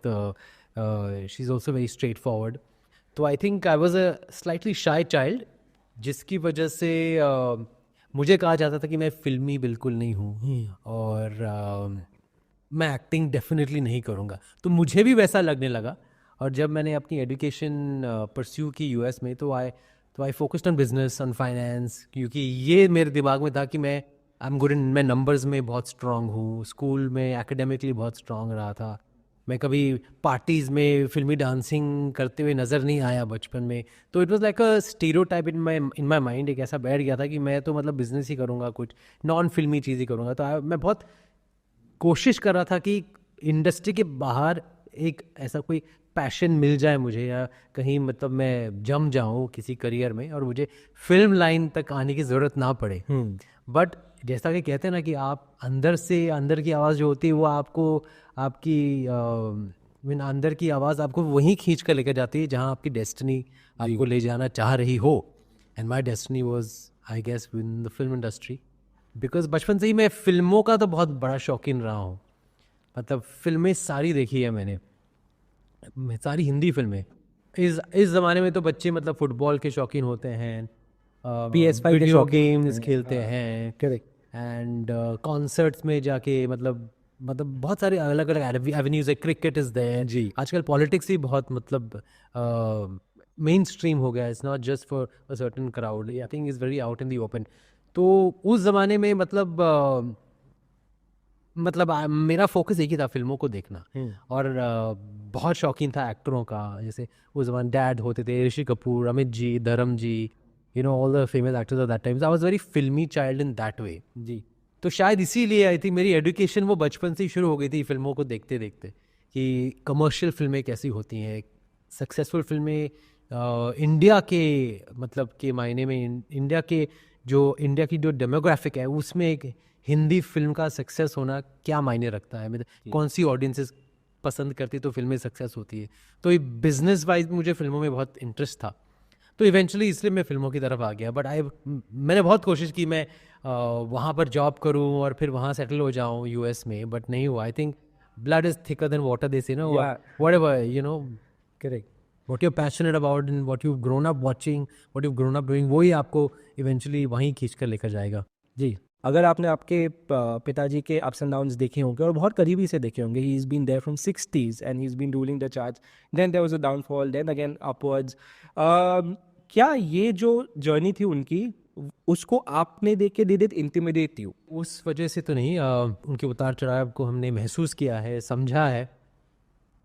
She is also very straightforward. तो I think I was a slightly shy child, जिसकी वजह से मुझे कहा जाता था कि मैं फिल्मी बिल्कुल नहीं हूँ और मैं एक्टिंग डेफिनेटली नहीं करूँगा. तो मुझे भी वैसा लगने लगा. और जब मैंने अपनी एजुकेशन परस्यू की यूएस में, तो I focused on business, on finance, क्योंकि ये मेरे दिमाग में था कि मैं गुड इन, मैं नंबर्स में बहुत स्ट्रांग हूँ. स्कूल में एकेडमिकली बहुत स्ट्रांग रहा था. मैं कभी पार्टीज़ में फिल्मी डांसिंग करते हुए नज़र नहीं आया बचपन में. तो it was like a stereotype in my mind. एक ऐसा बैठ गया था कि मैं तो मतलब बिजनेस ही करूँगा, कुछ नॉन फिल्मी चीज़ ही करूँगा. तो मैं बहुत कोशिश कर रहा था कि इंडस्ट्री के बाहर एक ऐसा कोई पैशन मिल जाए मुझे, या कहीं मतलब मैं जम जाऊँ किसी करियर में और मुझे फिल्म लाइन तक आने की ज़रूरत ना पड़े. बट जैसा कि कहते हैं ना कि आप अंदर से, अंदर की आवाज़ जो होती है वो आपको, आपकी अंदर की आवाज़ आपको वहीं खींच कर लेकर जाती है जहाँ आपकी डेस्टिनी आपको ले जाना चाह रही हो. And my destiny was, I guess, in the film industry. Because बचपन से ही मैं फिल्मों का तो बहुत बड़ा शौकीन रहा हूँ. मतलब फिल्में सारी देखी है मैंने, सारी हिंदी फिल्में. इस ज़माने में तो बच्चे मतलब फुटबॉल के शौकीन होते हैं, PS5 के वीडियो शौकीन गेम्स हैं. खेलते हैं, करेक्ट. एंड कॉन्सर्ट्स में जाके मतलब बहुत सारे अलग अलग एवेन्यूज है. Cricket is there. जी. आजकल पॉलिटिक्स ही बहुत मतलब मेन स्ट्रीम हो गया. It's not just for a certain crowd. I think is very out in the open. तो उस ज़माने में मतलब मेरा फोकस एक ही था, फिल्मों को देखना. और बहुत शौकीन था एक्टरों का. जैसे उस जमाने डैड होते थे, Rishi Kapoor, Amit ji, Dharam ji, all the famous actors of that time. I was very filmy child in that way. जी. तो शायद इसीलिए आई थिंक मेरी एजुकेशन वो बचपन से ही शुरू हो गई थी फिल्मों को देखते देखते, कि कमर्शियल फिल्में कैसी होती हैं, सक्सेसफुल फिल्में इंडिया के मतलब के मायने में, इंडिया की जो डेमोग्राफिक है उसमें एक हिंदी फिल्म का सक्सेस होना क्या मायने रखता है. मतलब कौन सी ऑडियंसेस पसंद करती तो फिल्में सक्सेस होती है. तो ये बिजनेस वाइज मुझे फिल्मों में बहुत इंटरेस्ट था. तो इवेंचुअली इसलिए मैं फिल्मों की तरफ आ गया. बट मैंने बहुत कोशिश की मैं वहाँ पर जॉब करूँ और फिर वहाँ सेटल हो जाऊँ यूएस में, बट नहीं हुआ. I think blood is thicker than water, they say ना. Yeah. Whatever correct. what you're passionate about and what you've grown up watching, what you've grown up doing, वही आपको इवेंचुअली वहीं खींच कर लेकर जाएगा. जी. अगर आपने आपके पिताजी के अप्स एंड डाउन्स देखे होंगे और बहुत करीबी से देखे होंगे, he is been there from 60s and he is been ruling the charge, then there was a downfall, then again upwards. क्या ये जो जर्नी थी उनकी, उसको आपने देख के डिड इट इंटिमिडेट यू? उस वजह से तो नहीं, उनके उतार चढ़ाव को हमने महसूस किया है, समझा है.